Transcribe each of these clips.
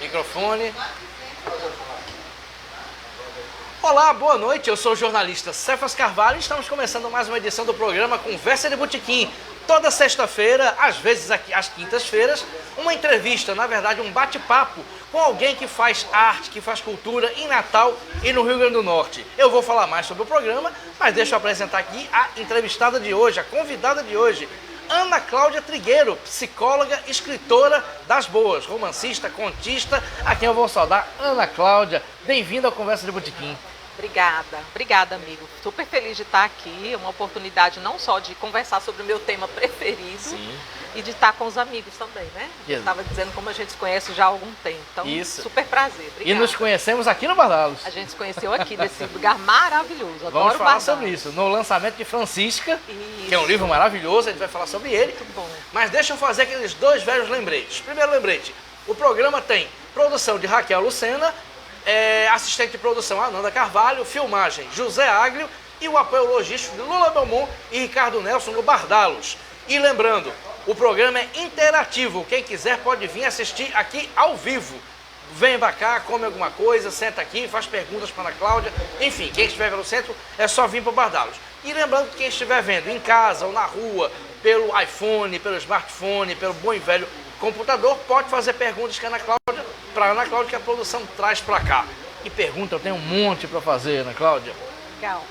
Microfone. Olá, boa noite. Eu sou o jornalista Cefas Carvalho e estamos começando mais uma edição do programa Conversa de Botequim. Toda sexta-feira, às vezes aqui às quintas-feiras, uma entrevista, na verdade um bate-papo com alguém que faz arte, que faz cultura em Natal e no Rio Grande do Norte. Eu vou falar mais sobre o programa, mas deixa eu apresentar aqui a entrevistada de hoje, a convidada de hoje. Ana Cláudia Trigueiro, psicóloga, escritora das boas, romancista, contista, a quem eu vou saudar. Ana Cláudia, bem-vinda ao Conversa de Botequim. Obrigada, amigo. Super feliz de estar aqui, uma oportunidade não só de conversar sobre o meu tema preferido, sim, e de estar com os amigos também, né? Eu estava dizendo como a gente se conhece já há algum tempo, então super prazer. Obrigada. E nos conhecemos aqui no Bardalos. A gente se conheceu aqui, nesse lugar maravilhoso. Vamos falar sobre isso, no lançamento de Francisca, que é um livro maravilhoso, a gente vai falar sobre ele. Muito bom. Mas deixa eu fazer aqueles dois velhos lembretes. Primeiro lembrete, o programa tem produção de Raquel Lucena, assistente de produção Ananda Carvalho, filmagem José Aglio e o apoio logístico de Lula Belmont e Ricardo Nelson no Bardalos. E lembrando, o programa é interativo, quem quiser pode vir assistir aqui ao vivo. Vem pra cá, come alguma coisa, senta aqui, faz perguntas para a Cláudia, enfim, quem estiver no centro é só vir para o Bardalos. E lembrando que quem estiver vendo em casa ou na rua, pelo iPhone, pelo smartphone, pelo bom e velho computador, pode fazer perguntas que a Ana Cláudia, para a Ana Cláudia, que a produção traz para cá. E pergunta, eu tenho um monte para fazer, Ana Cláudia. Legal.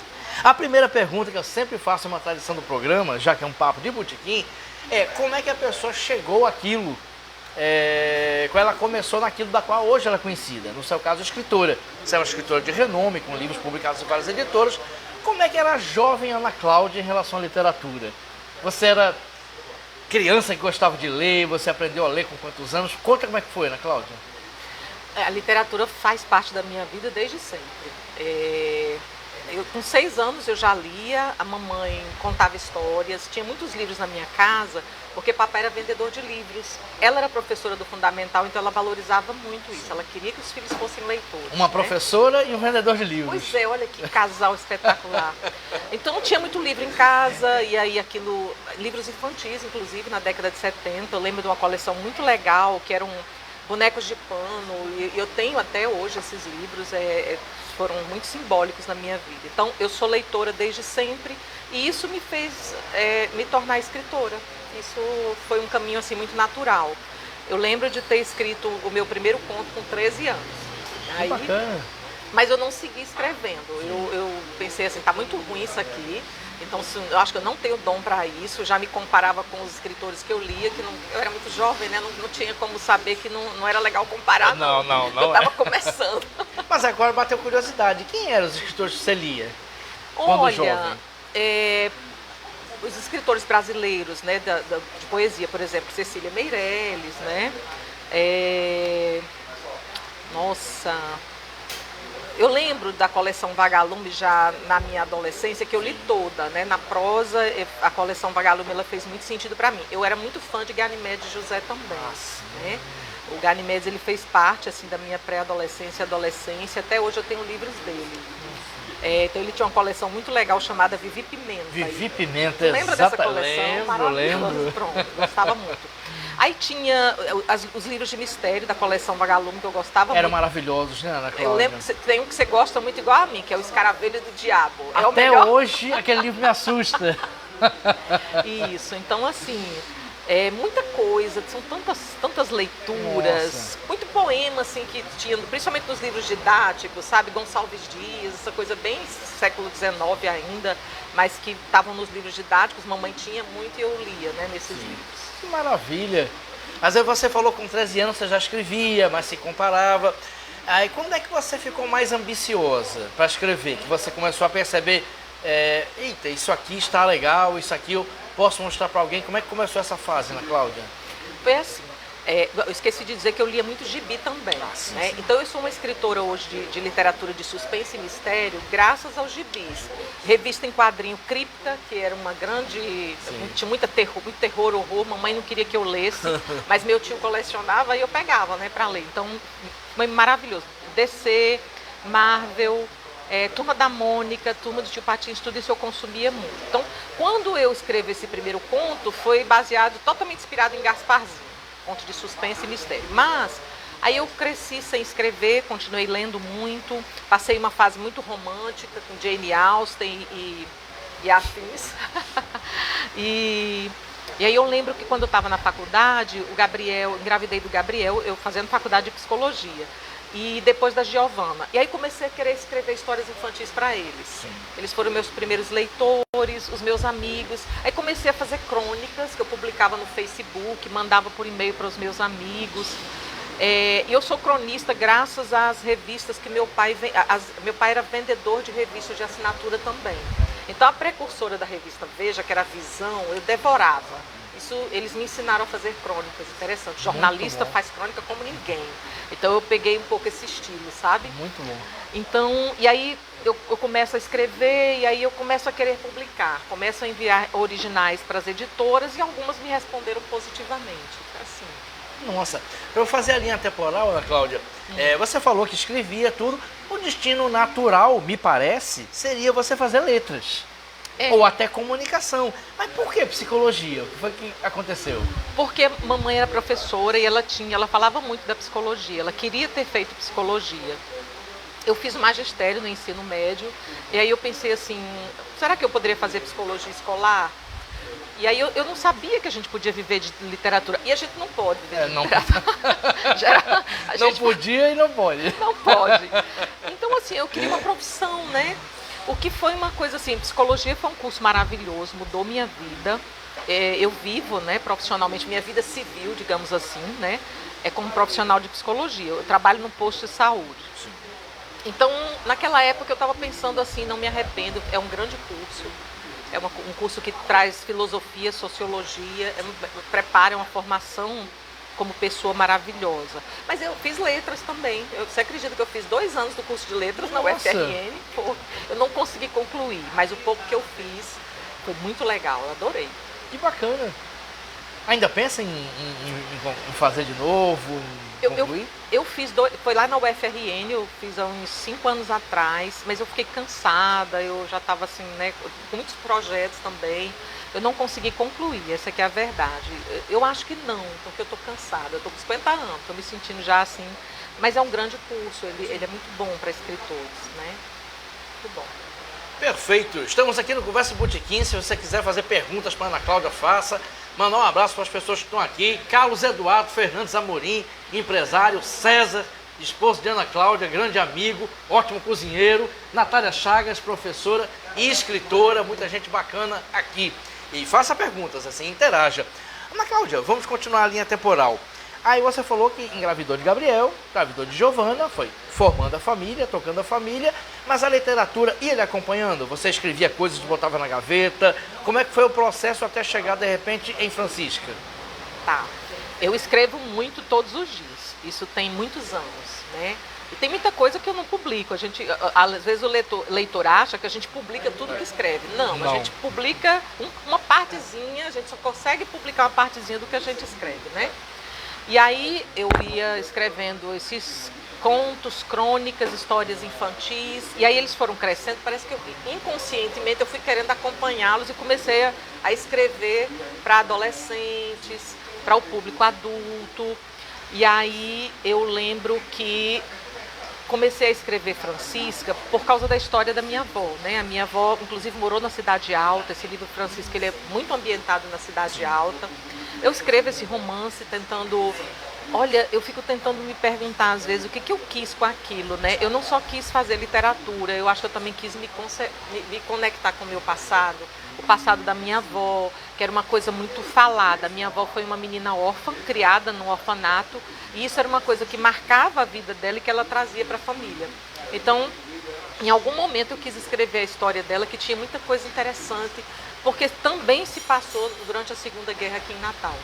A primeira pergunta que eu sempre faço, uma tradição do programa, já que é um papo de botequim, é como é que a pessoa chegou àquilo, quando ela começou naquilo da qual hoje ela é conhecida. No seu caso, escritora. Você é uma escritora de renome, com livros publicados em várias editoras. Como é que era a jovem Ana Cláudia em relação à literatura? Você era criança que gostava de ler, você aprendeu a ler com quantos anos? Conta como é que foi, Ana Cláudia. A literatura faz parte da minha vida desde sempre. Com 6 anos eu já lia, a mamãe contava histórias, tinha muitos livros na minha casa, porque papai era vendedor de livros. Ela era professora do fundamental, então ela valorizava muito isso, ela queria que os filhos fossem leitores. Uma professora e um vendedor de livros. Pois é, olha que casal espetacular. Então tinha muito livro em casa, e aí livros infantis, inclusive, na década de 70, eu lembro de uma coleção muito legal, que eram bonecos de pano, e eu tenho até hoje esses livros, foram muito simbólicos na minha vida. Então, eu sou leitora desde sempre e isso me fez me tornar escritora. Isso foi um caminho assim muito natural. Eu lembro de ter escrito o meu primeiro conto com 13 anos. Que bacana. Mas eu não segui escrevendo. Eu pensei assim, tá muito ruim isso aqui. Então, eu acho que eu não tenho dom para isso. Eu já me comparava com os escritores que eu lia, que eu era muito jovem, né? Não tinha como saber que não era legal comparar. Não. Eu estava começando. Mas agora bateu curiosidade. Quem eram os escritores que você lia? Olha, os escritores brasileiros, né, de poesia, por exemplo, Cecília Meirelles, né? Nossa... Eu lembro da coleção Vagalume já na minha adolescência, que eu li toda, né? Na prosa, a coleção Vagalume ela fez muito sentido para mim. Eu era muito fã de Ganimedes José também, né? O Ganimedes ele fez parte assim da minha pré-adolescência e adolescência. Até hoje eu tenho livros dele. Então ele tinha uma coleção muito legal chamada Vivi Pimenta. Vivi Pimenta, lembra dessa coleção? Lembro. Pronto, gostava muito. Aí tinha os livros de mistério da coleção Vagalume, que eu gostava muito. Eram maravilhosos, né, Ana Cláudia? Eu lembro que tem um que você gosta muito igual a mim, que é o Escaravelho do Diabo. Até hoje, aquele livro me assusta. Isso, então assim, muita coisa, são tantas leituras, nossa, muito poema, assim, que tinha, principalmente nos livros didáticos, sabe? Gonçalves Dias, essa coisa bem século XIX ainda, mas que estavam nos livros didáticos, mamãe tinha muito e eu lia, né, nesses livros. Que maravilha! Mas aí você falou que com 13 anos você já escrevia, mas se comparava. Aí quando é que você ficou mais ambiciosa para escrever? Que você começou a perceber, eita, isso aqui está legal, isso aqui eu posso mostrar para alguém. Como é que começou essa fase, Ana Cláudia? Foi assim. Eu esqueci de dizer que eu lia muito gibi também, né? Então eu sou uma escritora hoje de literatura de suspense e mistério graças aos gibis. Revista em quadrinho Cripta, que era uma grande... Tinha muito terror, horror, mamãe não queria que eu lesse, mas meu tio colecionava e eu pegava, né, para ler. Então, foi maravilhoso. DC, Marvel, Turma da Mônica, Turma do Tio Patinhas, tudo isso eu consumia muito. Então, quando eu escrevi esse primeiro conto, foi baseado, totalmente inspirado em Gasparzinho. Conto de suspense e mistério. Mas Aí eu cresci sem escrever, continuei lendo muito, passei uma fase muito romântica com Jane Austen e afins. E aí eu lembro que quando eu estava na faculdade, o Gabriel, engravidei do Gabriel, eu fazendo faculdade de psicologia. E depois da Giovana. E aí comecei a querer escrever histórias infantis para eles. Sim. Eles foram meus primeiros leitores, os meus amigos. Aí comecei a fazer crônicas que eu publicava no Facebook, mandava por e-mail para os meus amigos. E eu sou cronista graças às revistas que meu pai era vendedor de revistas de assinatura também. Então a precursora da revista Veja, que era a Visão, eu devorava. Isso, eles me ensinaram a fazer crônicas, interessante. Jornalista faz crônica como ninguém. Então eu peguei um pouco esse estilo, sabe? Muito bom. Então, e aí eu começo a escrever e aí eu começo a querer publicar. Começo a enviar originais para as editoras e algumas me responderam positivamente. Assim. Nossa, para eu fazer a linha temporal, Ana Cláudia, você falou que escrevia tudo. O destino natural, me parece, seria você fazer letras. Ou até comunicação. Mas por que psicologia? O que foi que aconteceu? Porque mamãe era professora e ela falava muito da psicologia. Ela queria ter feito psicologia. Eu fiz magistério no ensino médio. E aí eu pensei assim, será que eu poderia fazer psicologia escolar? E aí eu não sabia que a gente podia viver de literatura. E a gente não pode viver de literatura. Não podia e não pode. Não pode. Então assim, eu queria uma profissão, né? O que foi uma coisa assim, psicologia foi um curso maravilhoso, mudou minha vida. Eu vivo, né, profissionalmente, minha vida civil, digamos assim, né, como profissional de psicologia. Eu trabalho no posto de saúde. Sim. Então, naquela época eu estava pensando assim, não me arrependo, é um grande curso. É um curso que traz filosofia, sociologia, prepara uma formação como pessoa maravilhosa. Mas eu fiz letras também. Você acredita que eu fiz 2 anos do curso de letras na UFRN? Pô, eu não consegui concluir, mas o pouco que eu fiz foi muito legal, eu adorei. Que bacana. Ainda pensa em fazer de novo? Eu fiz, foi lá na UFRN, eu fiz há uns 5 anos atrás, mas eu fiquei cansada, eu já estava assim, né, com muitos projetos também. Eu não consegui concluir, essa aqui é a verdade. Eu acho que não, porque eu estou cansada. Eu estou com 50 anos, estou me sentindo já assim. Mas é um grande curso, ele é muito bom para escritores, né? Muito bom. Perfeito. Estamos aqui no Conversa Botequim. Se você quiser fazer perguntas para a Ana Cláudia, faça. Mandar um abraço para as pessoas que estão aqui. Carlos Eduardo Fernandes Amorim, empresário. César, esposo de Ana Cláudia, grande amigo, ótimo cozinheiro. Natália Chagas, professora e escritora. Muita gente bacana aqui. E faça perguntas, assim, interaja. Ana Cláudia, vamos continuar a linha temporal. Aí você falou que engravidou de Gabriel, engravidou de Giovana, foi formando a família, tocando a família, mas a literatura ia lhe acompanhando? Você escrevia coisas, botava na gaveta? Como é que foi o processo até chegar, de repente, em Francisca? Tá, eu escrevo muito todos os dias, isso tem muitos anos, né? E tem muita coisa que eu não publico. Às vezes o leitor acha que a gente publica tudo que escreve. Não. A gente publica uma partezinha, a gente só consegue publicar uma partezinha do que a gente escreve, né? E aí eu ia escrevendo esses contos, crônicas, histórias infantis, e aí eles foram crescendo, parece que inconscientemente eu fui querendo acompanhá-los e comecei a escrever para adolescentes, para o público adulto. E aí eu lembro que comecei a escrever Francisca por causa da história da minha avó, né? A minha avó, inclusive, morou na Cidade Alta. Esse livro Francisca, ele é muito ambientado na Cidade Alta. Eu escrevo esse romance tentando... Olha, eu fico tentando me perguntar, às vezes, o que eu quis com aquilo, né? Eu não só quis fazer literatura, eu acho que eu também quis me conectar com o meu passado, o passado da minha avó, que era uma coisa muito falada. Minha avó foi uma menina órfã, criada num orfanato, e isso era uma coisa que marcava a vida dela e que ela trazia para a família. Então, em algum momento eu quis escrever a história dela, que tinha muita coisa interessante, porque também se passou durante a Segunda Guerra aqui em Natal.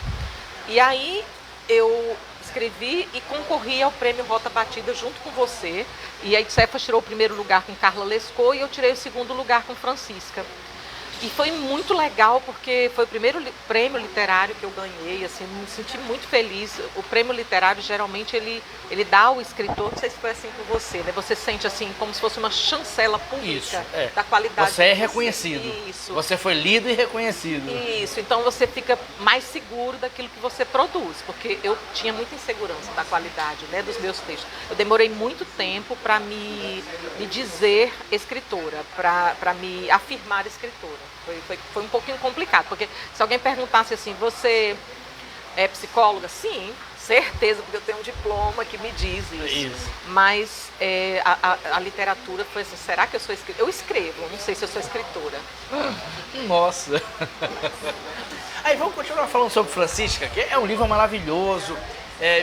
E aí eu escrevi e concorri ao prêmio Rota Batida junto com você, e a Cefa tirou o primeiro lugar com Carla Lescaut e eu tirei o segundo lugar com Francisca. E foi muito legal, porque foi o primeiro prêmio literário que eu ganhei, assim, me senti muito feliz. O prêmio literário, geralmente, ele dá ao escritor, não sei se foi assim com você, né? Você sente, assim, como se fosse uma chancela pública da qualidade. Você é reconhecido. Isso. Você foi lido e reconhecido. Isso, então você fica mais seguro daquilo que você produz, porque eu tinha muita insegurança da qualidade, né, dos meus textos. Eu demorei muito tempo para me dizer escritora, para me afirmar escritora. Foi um pouquinho complicado, porque se alguém perguntasse assim, você é psicóloga? Sim, certeza, porque eu tenho um diploma que me diz isso. Mas a literatura foi assim, será que eu sou escritora? Eu escrevo, não sei se eu sou escritora. Nossa! Aí vamos continuar falando sobre Francisca, que é um livro maravilhoso.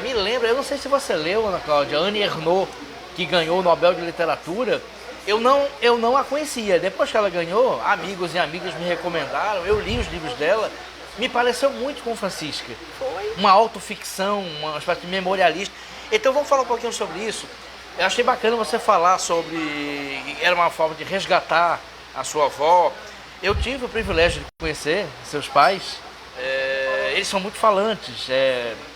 Me lembra, eu não sei se você leu, Ana Cláudia, Anne Ernaux, que ganhou o Nobel de Literatura. Eu não a conhecia. Depois que ela ganhou, amigos e amigas me recomendaram, eu li os livros dela, me pareceu muito com Francisca. Foi? Uma autoficção, uma espécie de memorialista. Então vamos falar um pouquinho sobre isso. Eu achei bacana você falar sobre... Era uma forma de resgatar a sua avó. Eu tive o privilégio de conhecer seus pais. Eles são muito falantes.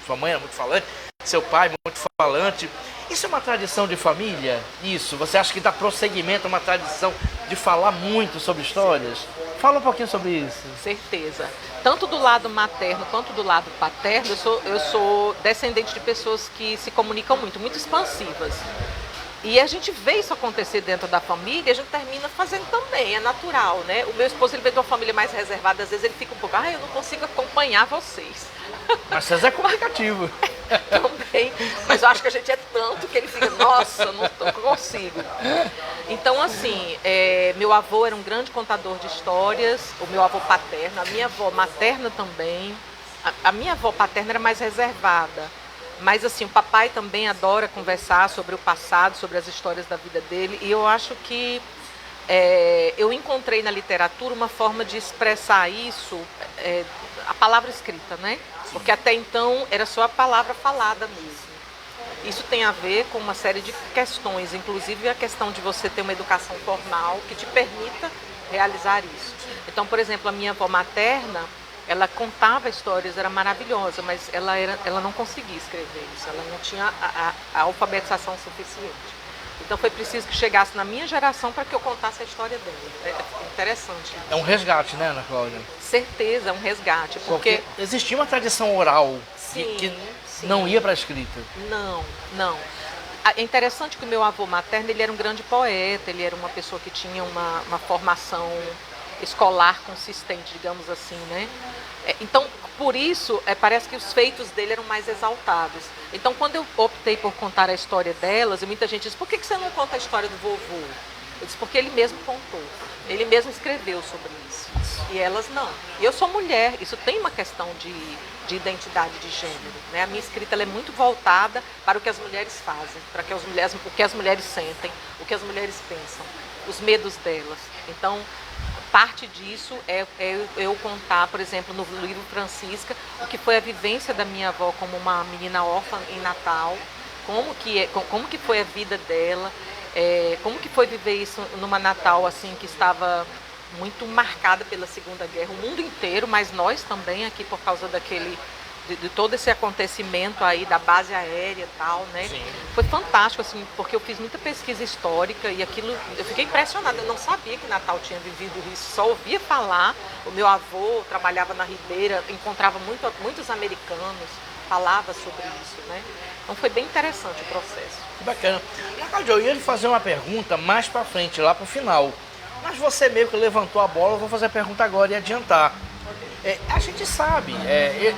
Sua mãe era muito falante, seu pai muito falante. Isso é uma tradição de família? Isso? Você acha que dá prosseguimento a uma tradição de falar muito sobre histórias? Fala um pouquinho sobre isso. Certeza. Tanto do lado materno quanto do lado paterno, eu sou descendente de pessoas que se comunicam muito, muito expansivas. E a gente vê isso acontecer dentro da família e a gente termina fazendo também, é natural, né? O meu esposo, ele vem de uma família mais reservada, às vezes ele fica um pouco, eu não consigo acompanhar vocês. Mas vocês é comunicativo. Também, mas eu acho que a gente é tanto que ele fica, nossa, não consigo. Então, assim, meu avô era um grande contador de histórias, o meu avô paterno, a minha avó materna também. A minha avó paterna era mais reservada, mas assim, o papai também adora conversar sobre o passado, sobre as histórias da vida dele, e eu acho que eu encontrei na literatura uma forma de expressar isso, a palavra escrita, né? Porque até então era só a palavra falada mesmo. Isso tem a ver com uma série de questões, inclusive a questão de você ter uma educação formal que te permita realizar isso. Então, por exemplo, a minha avó materna, ela contava histórias, era maravilhosa, mas ela não conseguia escrever isso, ela não tinha a alfabetização suficiente. Então foi preciso que chegasse na minha geração para que eu contasse a história dela. É interessante. É um resgate, né, Ana Cláudia? Certeza, é um resgate. Porque existia uma tradição oral que não ia para a escrita. Não. É interessante que o meu avô materno, ele era um grande poeta, ele era uma pessoa que tinha uma formação escolar consistente, digamos assim, né? Então, por isso, parece que os feitos dele eram mais exaltados. Então, quando eu optei por contar a história delas, e muita gente diz, por que você não conta a história do vovô? Eu disse, porque ele mesmo contou, ele mesmo escreveu sobre isso. E elas não. E eu sou mulher, isso tem uma questão de identidade de gênero, né? A minha escrita ela é muito voltada para o que as mulheres fazem, para o que as mulheres sentem, o que as mulheres pensam, os medos delas. Então, parte disso é eu contar, por exemplo, no livro Francisca, o que foi a vivência da minha avó como uma menina órfã em Natal, como que foi a vida dela, como que foi viver isso numa Natal assim que estava muito marcada pela Segunda Guerra, o mundo inteiro, mas nós também aqui por causa de todo esse acontecimento aí da base aérea e tal, né? Sim. Foi fantástico, assim, porque eu fiz muita pesquisa histórica e aquilo, eu fiquei impressionada, eu não sabia que Natal tinha vivido isso, só ouvia falar, o meu avô trabalhava na Ribeira, encontrava muitos americanos, falava sobre isso, né? Então foi bem interessante o processo. Que bacana. Eu ia lhe fazer uma pergunta mais pra frente, lá pro final, mas você meio que levantou a bola, eu vou fazer a pergunta agora e adiantar. A gente sabe,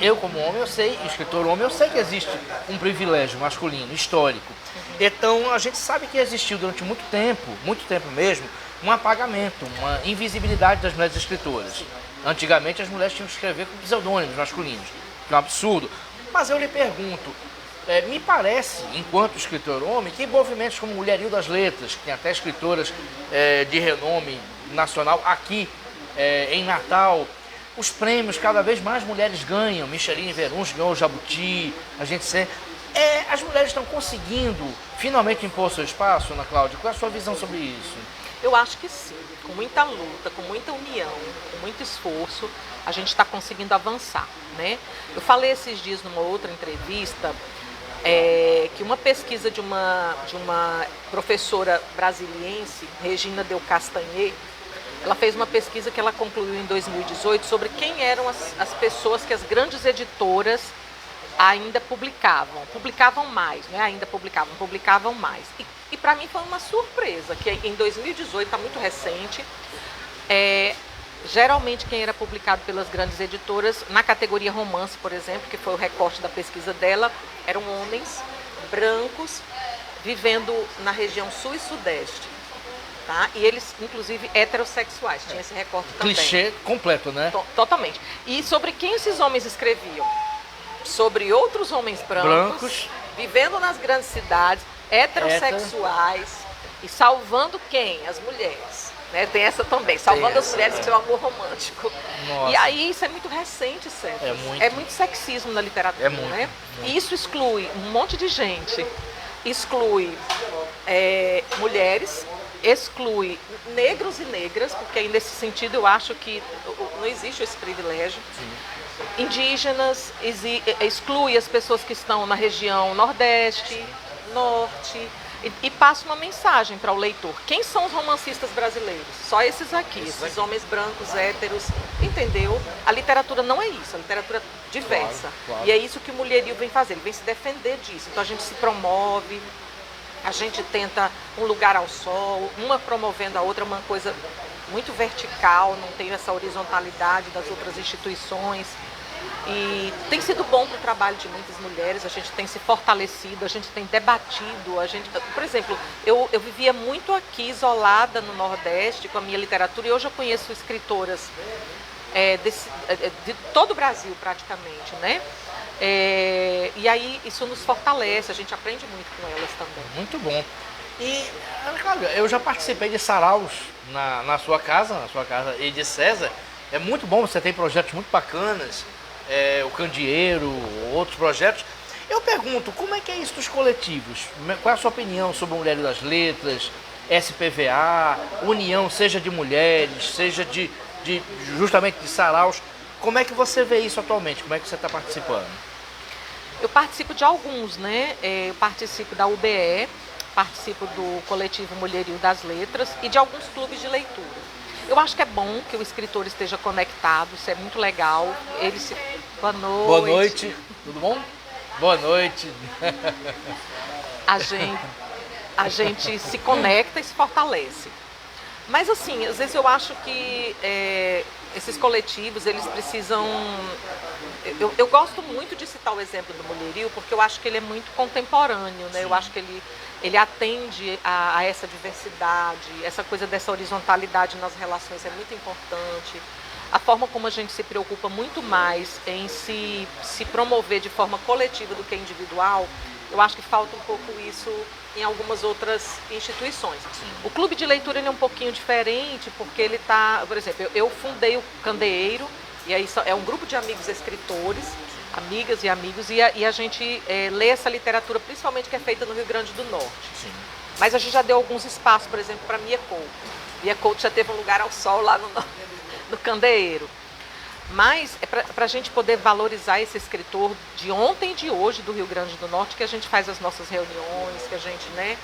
eu como homem, eu sei, escritor homem, eu sei que existe um privilégio masculino, histórico. Então, a gente sabe que existiu durante muito tempo mesmo, um apagamento, uma invisibilidade das mulheres escritoras. Antigamente, as mulheres tinham que escrever com pseudônimos masculinos, que é um absurdo. Mas eu lhe pergunto, me parece, enquanto escritor homem, que movimentos como Mulherio das Letras, que tem até escritoras de renome nacional aqui em Natal, os prêmios, cada vez mais mulheres ganham. Micheline Veruns ganhou o Jabuti, a gente sempre... as mulheres estão conseguindo finalmente impor seu espaço, Ana Cláudia? Qual é a sua visão sobre isso? Eu acho que sim, com muita luta, com muita união, com muito esforço, a gente está conseguindo avançar, né? Eu falei esses dias numa outra entrevista que uma pesquisa de uma professora brasiliense, Regina Del Castanher, ela fez uma pesquisa que ela concluiu em 2018 sobre quem eram as pessoas que as grandes editoras ainda publicavam mais, né? Ainda publicavam mais. E para mim foi uma surpresa, que em 2018, está muito recente, geralmente quem era publicado pelas grandes editoras, na categoria romance, por exemplo, que foi o recorte da pesquisa dela, eram homens brancos vivendo na região sul e sudeste. Tá? E eles, inclusive, heterossexuais, tinha esse recorte também. Clichê completo, né? Totalmente. E sobre quem esses homens escreviam? Sobre outros homens brancos. Vivendo nas grandes cidades, heterossexuais, e salvando quem? As mulheres. Né? Tem essa também, salvando as mulheres que são amor romântico. Nossa. E aí isso é muito recente, Sérgio. É muito sexismo na literatura, né? E isso exclui um monte de gente. Exclui mulheres, exclui negros e negras, porque aí nesse sentido eu acho que não existe esse privilégio. Sim. Indígenas, exclui as pessoas que estão na região nordeste, norte, e passa uma mensagem para o leitor. Quem são os romancistas brasileiros? Só esses aqui, esses homens brancos, héteros, entendeu? A literatura não é isso, a literatura diversa. Claro. E é isso que o Mulherio vem fazer, ele vem se defender disso. Então a gente se promove, a gente tenta um lugar ao sol, uma promovendo a outra, uma coisa muito vertical, não tem essa horizontalidade das outras instituições. E tem sido bom para o trabalho de muitas mulheres, a gente tem se fortalecido, a gente tem debatido. Por exemplo, eu vivia muito aqui, isolada no Nordeste, com a minha literatura, e hoje eu conheço escritoras de todo o Brasil, praticamente, né? E aí isso nos fortalece, a gente aprende muito com elas também. Muito bom. E, Ana Cláudia, eu já participei de saraus na sua casa e de César. É muito bom, você tem projetos muito bacanas, o Candeeiro, outros projetos. Eu pergunto, como é que é isso dos coletivos? Qual é a sua opinião sobre o Mulherio das Letras, SPVA, união, seja de mulheres, seja justamente de saraus? Como é que você vê isso atualmente? Como é que você está participando? Eu participo de alguns, né? Eu participo da UBE, participo do coletivo Mulherio das Letras e de alguns clubes de leitura. Eu acho que é bom que o escritor esteja conectado, isso é muito legal. Boa noite. Boa noite, tudo bom? Boa noite. A gente se conecta e se fortalece. Mas assim, às vezes eu acho que esses coletivos, eles precisam... Eu gosto muito de citar o exemplo do Mulherio, porque eu acho que ele é muito contemporâneo, né? Eu acho que ele atende a essa diversidade, essa coisa dessa horizontalidade nas relações é muito importante. A forma como a gente se preocupa muito mais em se promover de forma coletiva do que individual, eu acho que falta um pouco isso em algumas outras instituições. O clube de leitura ele é um pouquinho diferente, porque ele está... Por exemplo, eu fundei o Candeeiro, e aí é um grupo de amigos escritores, amigas e amigos, e a gente lê essa literatura, principalmente que é feita no Rio Grande do Norte. Sim. Mas a gente já deu alguns espaços, por exemplo, para Mia Couto. Mia Couto já teve um lugar ao sol lá no Candeeiro. Mas é para a gente poder valorizar esse escritor de ontem e de hoje do Rio Grande do Norte, que a gente faz as nossas reuniões, que a gente, né?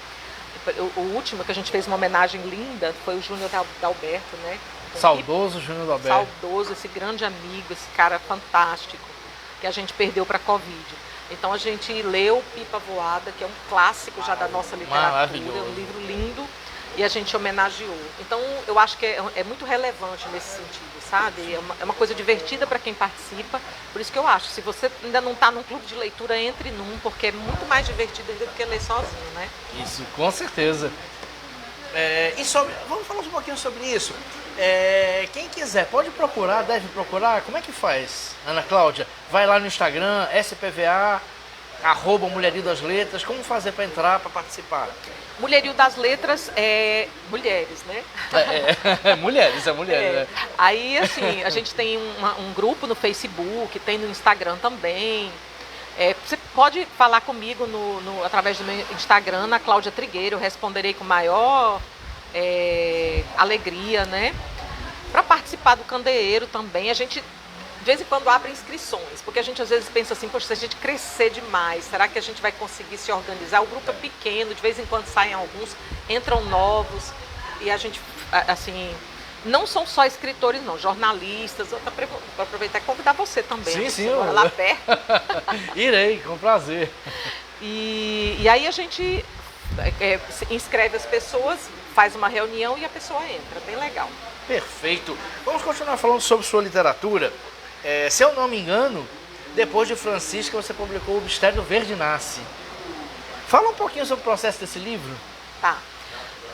O último que a gente fez uma homenagem linda foi o Júnior Dalberto, né? Saudoso Júnior Dalberto. Saudoso, esse grande amigo, esse cara fantástico, que a gente perdeu para a Covid. Então a gente leu Pipa Voada, que é um clássico já da nossa literatura, um livro lindo, e a gente homenageou. Então eu acho que é muito relevante nesse sentido, sabe? É uma coisa divertida para quem participa, por isso que eu acho, se você ainda não está num clube de leitura, entre num, porque é muito mais divertido ainda do que ler sozinho, né? Isso, com certeza. Vamos falar um pouquinho sobre isso. Quem quiser, pode procurar, deve procurar. Como é que faz, Ana Cláudia? Vai lá no Instagram, SPVA, @Mulherio das Letras. Como fazer para entrar, para participar? Mulherio das Letras é mulheres, né? Mulheres, né? Aí, assim, a gente tem um grupo no Facebook, tem no Instagram também. Você pode falar comigo através do meu Instagram, na Cláudia Trigueiro, eu responderei com maior alegria, né? Para participar do candeeiro também, a gente de vez em quando abre inscrições, porque a gente às vezes pensa assim, poxa, se a gente crescer demais, será que a gente vai conseguir se organizar? O grupo é pequeno, de vez em quando saem alguns, entram novos, e a gente, assim, não são só escritores não, jornalistas, vou aproveitar e convidar você também. Sim, mora lá perto. Irei, com prazer. E aí a gente inscreve as pessoas, faz uma reunião e a pessoa entra, bem legal. Perfeito. Vamos continuar falando sobre sua literatura. Se eu não me engano, depois de Francisca, você publicou O Mistério do Verde Nasce. Fala um pouquinho sobre o processo desse livro. Tá.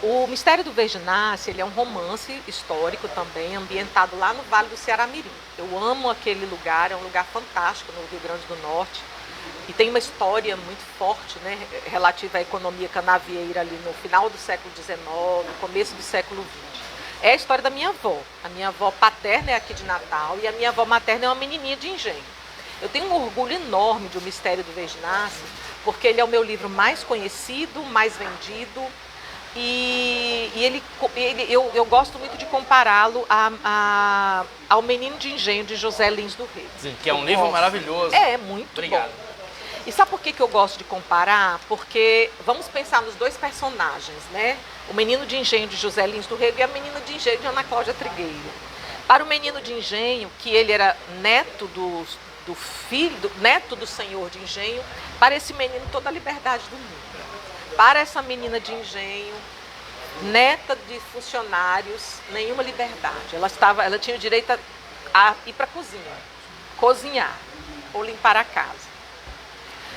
O Mistério do Verde Nasce, ele é um romance histórico também, ambientado lá no Vale do Ceará-Mirim. Eu amo aquele lugar, é um lugar fantástico no Rio Grande do Norte. E tem uma história muito forte, né, relativa à economia canavieira ali no final do século XIX, no começo do século XX. É a história da minha avó. A minha avó paterna é aqui de Natal e a minha avó materna é uma menininha de Engenho. Eu tenho um orgulho enorme de O Mistério do Verde Nasce, porque ele é o meu livro mais conhecido, mais vendido, eu gosto muito de compará-lo ao Menino de Engenho, de José Lins do Rei. Sim, que é um livro maravilhoso. É, muito Obrigado. bom. E sabe por que eu gosto de comparar? Porque vamos pensar nos dois personagens, né? O Menino de Engenho de José Lins do Rego e a Menina de Engenho de Ana Cláudia Trigueiro. Para o Menino de Engenho, que ele era neto neto do senhor de Engenho, para esse menino toda a liberdade do mundo. Para essa menina de Engenho, neta de funcionários, nenhuma liberdade. Ela tinha o direito a ir para a cozinha, cozinhar ou limpar a casa.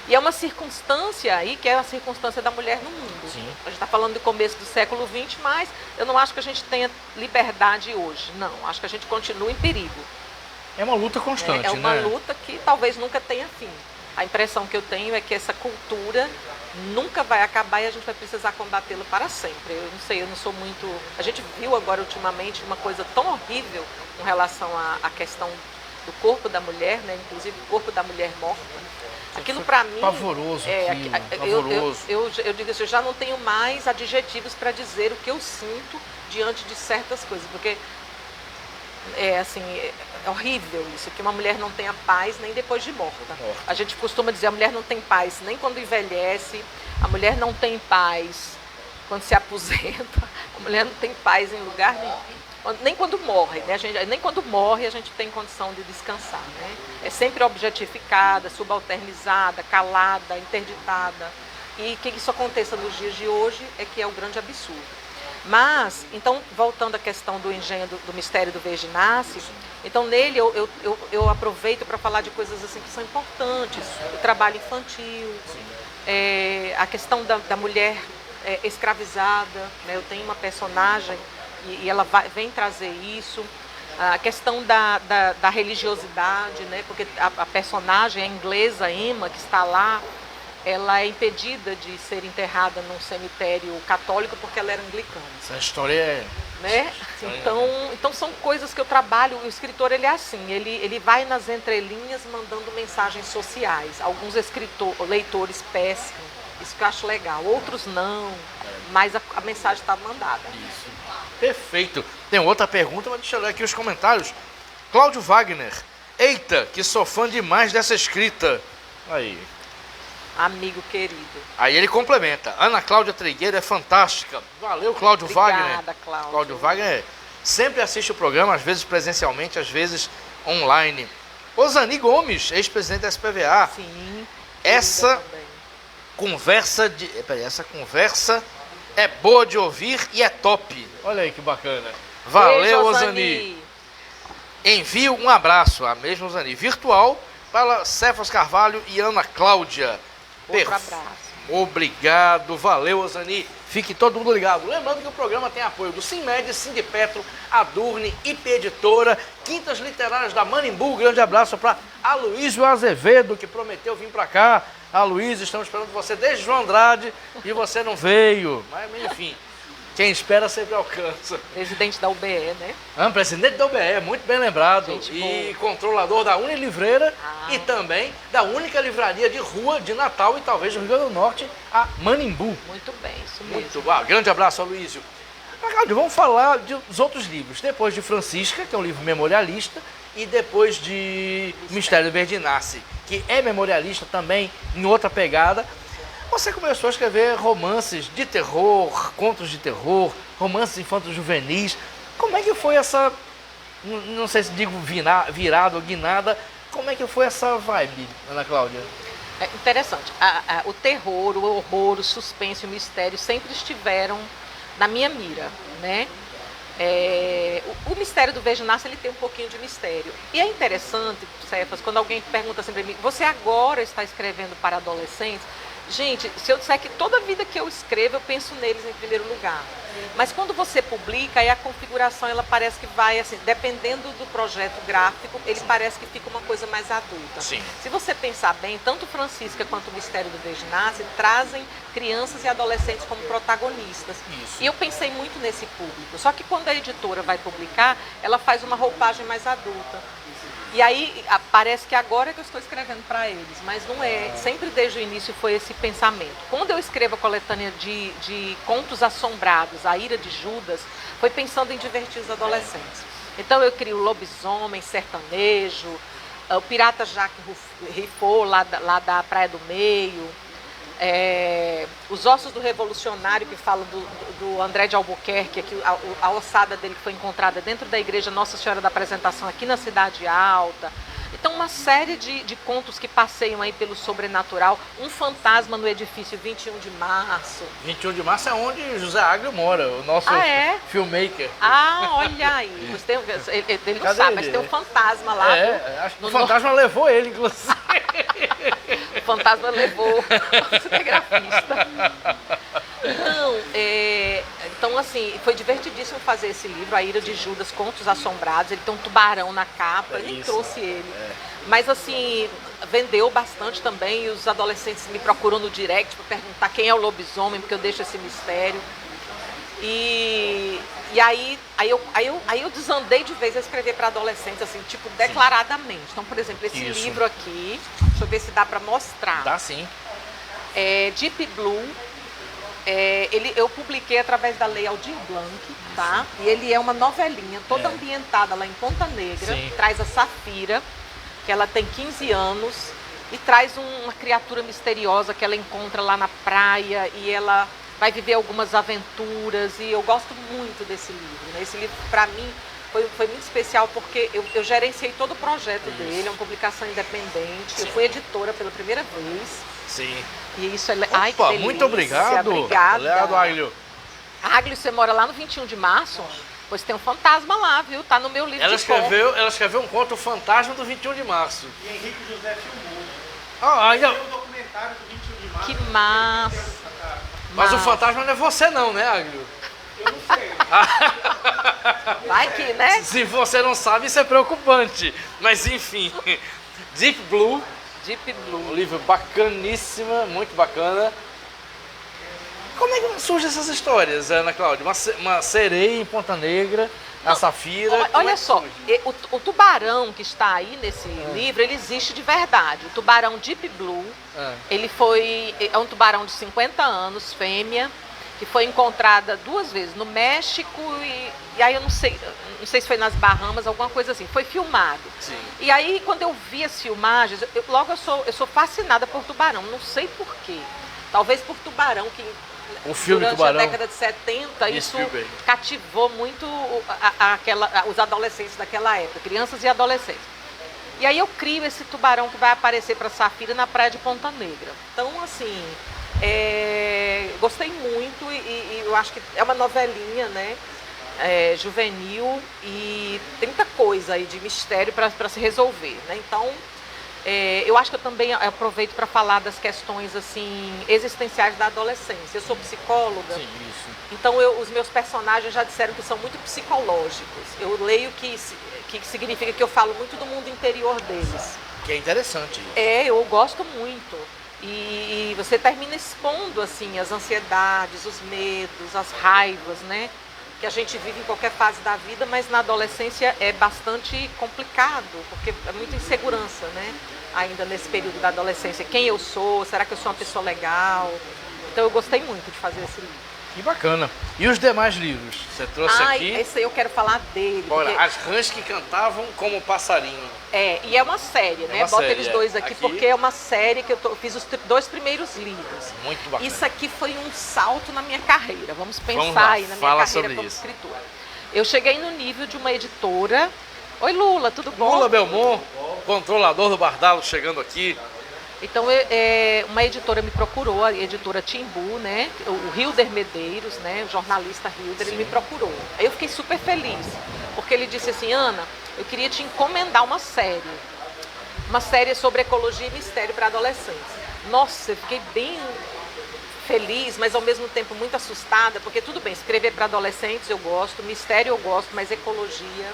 E é uma circunstância aí que é a circunstância da mulher no mundo. Sim. A gente está falando do começo do século XX, mas eu não acho que a gente tenha liberdade hoje. Não, acho que a gente continua em perigo. É uma luta constante, né? É uma luta que talvez nunca tenha fim. A impressão que eu tenho é que essa cultura nunca vai acabar e a gente vai precisar combatê-la para sempre. Eu não sei, eu não sou muito... A gente viu agora ultimamente uma coisa tão horrível com relação à questão do corpo da mulher, né? Inclusive o corpo da mulher morta. Aquilo para mim... Pavoroso. Pavoroso. Eu digo assim, eu já não tenho mais adjetivos para dizer o que eu sinto diante de certas coisas, porque é horrível isso, que uma mulher não tenha paz nem depois de morta. A gente costuma dizer, a mulher não tem paz nem quando envelhece, a mulher não tem paz quando se aposenta, a mulher não tem paz em lugar nenhum. Nem quando morre, né? Nem quando morre a gente tem condição de descansar, né? É sempre objetificada, subalternizada, calada, interditada. E que isso aconteça nos dias de hoje é que é o grande absurdo. Mas, então, voltando à questão do engenho do Mistério do Verde Nasce, então nele eu aproveito para falar de coisas assim que são importantes. O trabalho infantil, a questão da mulher escravizada, né? Eu tenho uma personagem e ela vem trazer isso, a questão da religiosidade, né? Porque a personagem, a inglesa Emma, que está lá, ela é impedida de ser enterrada num cemitério católico porque ela era anglicana. Essa história é... Né? Então são coisas que eu trabalho, o escritor ele é assim, ele vai nas entrelinhas mandando mensagens sociais. Alguns leitores pescam, isso que eu acho legal, outros não, mas a mensagem está mandada. Isso. Perfeito. Tem outra pergunta, mas deixa eu ler aqui os comentários. Cláudio Wagner. Eita, que sou fã demais dessa escrita. Aí. Amigo querido. Aí ele complementa. Ana Cláudia Trigueiro é fantástica. Valeu, Cláudio Wagner. Obrigada, Cláudio. Cláudio Wagner sempre assiste o programa, às vezes presencialmente, às vezes online. Osani Gomes, ex-presidente da SPVA. Sim. Essa conversa é boa de ouvir e é top. Olha aí que bacana. Valeu, Osani. Envio um abraço, a mesma Osani, virtual, para Cefas Carvalho e Ana Cláudia. Outro abraço. Obrigado, valeu, Osani. Fique todo mundo ligado. Lembrando que o programa tem apoio do Sinmed, Sindipetro, Adurne, IP Editora, Quintas Literárias da Manimbu. Grande abraço para Aloysio Azevedo, que prometeu vir para cá. Aloysio, estamos esperando você desde João Andrade e você não veio. Mas, enfim, quem espera sempre alcança. Presidente da UBE, né? Presidente da UBE, muito bem lembrado. Gente e boa. Controlador da Unilivreira e também da única livraria de rua de Natal e talvez do Rio Grande do Norte, a Manimbu. Muito bem, isso mesmo. Muito bom. Grande abraço, Aloysio. Mas, Cláudio, vamos falar dos outros livros. Depois de Francisca, que é um livro memorialista, e depois de Mistério de Bertinazzi, que é memorialista também, em outra pegada. Você começou a escrever romances de terror, contos de terror, romances infantos juvenis. Como é que foi essa, não sei se digo virada ou guinada, como é que foi essa vibe, Ana Cláudia? É interessante. O terror, o horror, o suspense, o mistério sempre estiveram na minha mira, né? O mistério do Bertinazzi, ele tem um pouquinho de mistério. E é interessante, Cefas, quando alguém pergunta assim para mim, você agora está escrevendo para adolescentes? Gente, se eu disser que toda vida que eu escrevo, eu penso neles em primeiro lugar. Mas quando você publica, aí a configuração, ela parece que vai, assim, dependendo do projeto gráfico, ele parece que fica uma coisa mais adulta. Sim. Se você pensar bem, tanto Francisca quanto o Mistério do Bertinazzi trazem crianças e adolescentes como protagonistas. Isso. E eu pensei muito nesse público. Só que quando a editora vai publicar, ela faz uma roupagem mais adulta. E aí parece que agora é que eu estou escrevendo para eles, mas não é. Sempre desde o início foi esse pensamento. Quando eu escrevo a coletânea de contos assombrados, A Ira de Judas, foi pensando em divertir os adolescentes. Então eu crio Lobisomem, Sertanejo, o Pirata Jacques Riffaut, lá da Praia do Meio, Os Ossos do Revolucionário, que fala do André de Albuquerque, que a ossada dele que foi encontrada dentro da igreja Nossa Senhora da Apresentação aqui na Cidade Alta. Então uma série de contos que passeiam aí pelo sobrenatural. Um fantasma no edifício 21 de março. 21 de março é onde José Aglio mora, o nosso filmmaker. Ah, olha aí. Ele não sabe, mas tem um fantasma lá. Acho que o fantasma levou ele, inclusive. O fantasma levou o cinegrafista. Então, assim, foi divertidíssimo fazer esse livro, A Ira de Judas, Contos Assombrados. Ele tem um tubarão na capa, eu nem trouxe ele. Mas, assim, vendeu bastante também. E os adolescentes me procuram no direct para perguntar quem é o lobisomem, porque eu deixo esse mistério. E aí eu desandei de vez a escrever para adolescentes, assim, tipo, declaradamente. Então, por exemplo, esse livro aqui, deixa eu ver se dá para mostrar. Dá sim. Deep Blue. Eu publiquei através da Lei Aldir Blanc, tá? Sim. E ele é uma novelinha toda ambientada lá em Ponta Negra. Sim. Traz a Safira, que ela tem 15 anos, e traz uma criatura misteriosa que ela encontra lá na praia, e ela vai viver algumas aventuras, e eu gosto muito desse livro, né? Esse livro, para mim, foi muito especial porque eu gerenciei todo o projeto dele, é uma publicação independente. Sim. Eu fui editora pela primeira vez. Sim. E isso é... Ai, que delícia. Muito obrigado. Obrigada. Aglio. Aglio, você mora lá no 21 de março? Pois tem um fantasma lá, viu? Tá no meu livro ela escreveu um conto, O Fantasma do 21 de março. E Henrique José filmou. Tem um documentário do 21 de março. Que massa. Mas o fantasma não é você não, né, Aglio? Eu não sei. Vai que, né? Se você não sabe, isso é preocupante. Mas enfim, Deep Blue. Um livro bacaníssimo, muito bacana. Como é que surgem essas histórias, Ana Cláudia? Uma sereia em Ponta Negra, a Safira. Olha só, o tubarão que está aí nesse livro, ele existe de verdade. O tubarão Deep Blue, ele é um tubarão de 50 anos, fêmea, que foi encontrada 2 vezes no México e aí eu não sei se foi nas Bahamas, alguma coisa assim. Foi filmado. Sim. E aí, quando eu vi as filmagens, eu sou fascinada por tubarão. Não sei por quê. Talvez por tubarão, que o filme durante Tubarão, a década de 70, isso Spielberg cativou muito os adolescentes daquela época, crianças e adolescentes. E aí eu crio esse tubarão que vai aparecer para Safira na praia de Ponta Negra. Então, assim, gostei muito e eu acho que é uma novelinha, né? Juvenil, e tem muita coisa aí de mistério para se resolver, né? Então, eu acho que eu também aproveito para falar das questões assim existenciais da adolescência. Eu sou psicóloga. Sim, isso. Então os meus personagens já disseram que são muito psicológicos. Eu leio que significa que eu falo muito do mundo interior deles. Que é interessante. Eu gosto muito. E você termina expondo assim as ansiedades, os medos, as raivas, né? Que a gente vive em qualquer fase da vida, mas na adolescência é bastante complicado, porque é muita insegurança, né? Ainda nesse período da adolescência. Quem eu sou? Será que eu sou uma pessoa legal? Então eu gostei muito de fazer esse livro. Que bacana. E os demais livros? Você trouxe aqui? Esse aí eu quero falar dele. Olha, porque... As Rãs que Cantavam como Passarinho. E é uma série, né? Uma Bota série, eles dois aqui, porque é uma série que eu fiz os 2 primeiros livros. Muito bacana. Isso aqui foi um salto na minha carreira. Vamos pensar Vamos lá, aí na minha fala carreira sobre como isso. escritora. Eu cheguei no nível de uma editora. Oi, Lula, tudo bom? Lula Belmont, controlador do Bardalo, chegando aqui. Então, uma editora me procurou, a editora Timbu, né? O Hilder Medeiros, né? O jornalista Hilder, ele me procurou. Aí eu fiquei super feliz, porque ele disse assim, Ana, eu queria te encomendar uma série sobre ecologia e mistério para adolescentes. Nossa, eu fiquei bem feliz, mas ao mesmo tempo muito assustada, porque tudo bem, escrever para adolescentes eu gosto, mistério eu gosto, mas ecologia...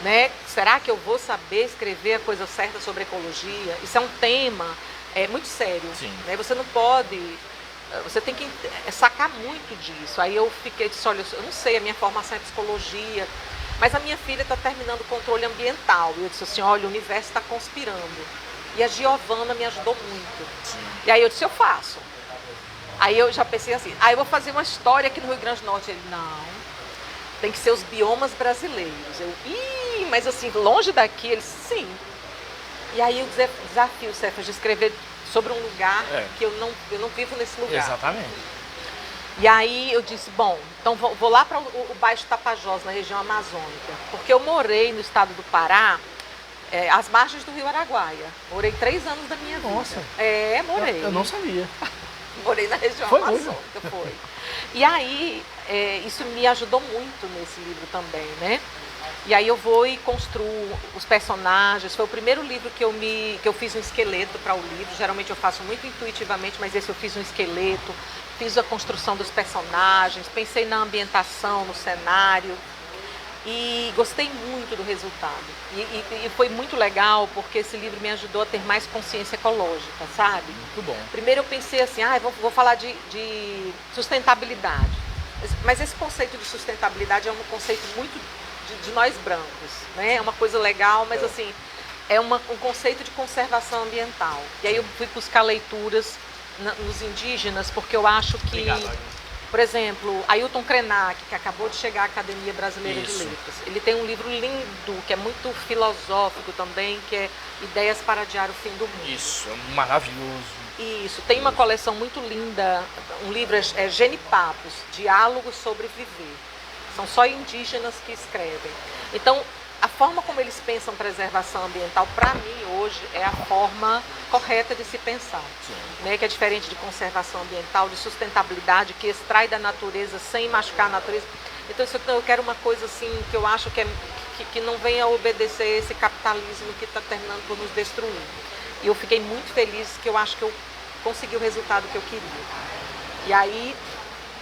Né? Será que eu vou saber escrever a coisa certa sobre ecologia? Isso é um tema muito sério. Né? Você não pode... Você tem que sacar muito disso. Aí eu disse, olha, eu não sei, a minha formação é psicologia, mas a minha filha está terminando o controle ambiental. E eu disse assim, olha, o universo está conspirando. E a Giovana me ajudou muito. Sim. E aí eu disse, eu faço. Aí eu já pensei assim, eu vou fazer uma história aqui no Rio Grande do Norte. Ele, não... Tem que ser os biomas brasileiros. Mas assim, longe daqui, eles sim. E aí o desafio, Cefas, de escrever sobre um lugar que eu não vivo nesse lugar. Exatamente. E aí eu disse, bom, então vou lá para o Baixo Tapajós, na região amazônica. Porque eu morei no estado do Pará, às margens do Rio Araguaia. Morei 3 anos da minha vida. Nossa. Morei. Eu não sabia. Morei na região amazônica, foi. E aí, isso me ajudou muito nesse livro também, né? E aí eu vou e construo os personagens. Foi o primeiro livro que eu fiz um esqueleto para o livro. Geralmente eu faço muito intuitivamente, mas esse eu fiz um esqueleto. Fiz a construção dos personagens, pensei na ambientação, no cenário. E gostei muito do resultado. E foi muito legal, porque esse livro me ajudou a ter mais consciência ecológica, sabe? Muito bom. Primeiro eu pensei assim, vou falar de sustentabilidade. Mas esse conceito de sustentabilidade é um conceito muito de nós brancos, né? É uma coisa legal, mas assim, é um conceito de conservação ambiental. E aí eu fui buscar leituras nos indígenas, porque eu acho que... Obrigado. Por exemplo, Ailton Krenak, que acabou de chegar à Academia Brasileira de Letras. Ele tem um livro lindo, que é muito filosófico também, que é Ideias para Adiar o Fim do Mundo. Isso, é maravilhoso. Isso, tem uma coleção muito linda, um livro é Genipapos, Diálogos sobre Viver. São só indígenas que escrevem. Então, a forma como eles pensam preservação ambiental, para mim, hoje, é a forma correta de se pensar. Né? Que é diferente de conservação ambiental, de sustentabilidade, que extrai da natureza sem machucar a natureza. Então, eu quero uma coisa assim, que eu acho que não venha obedecer a esse capitalismo que está terminando por nos destruir. E eu fiquei muito feliz, que eu acho que eu consegui o resultado que eu queria. E aí...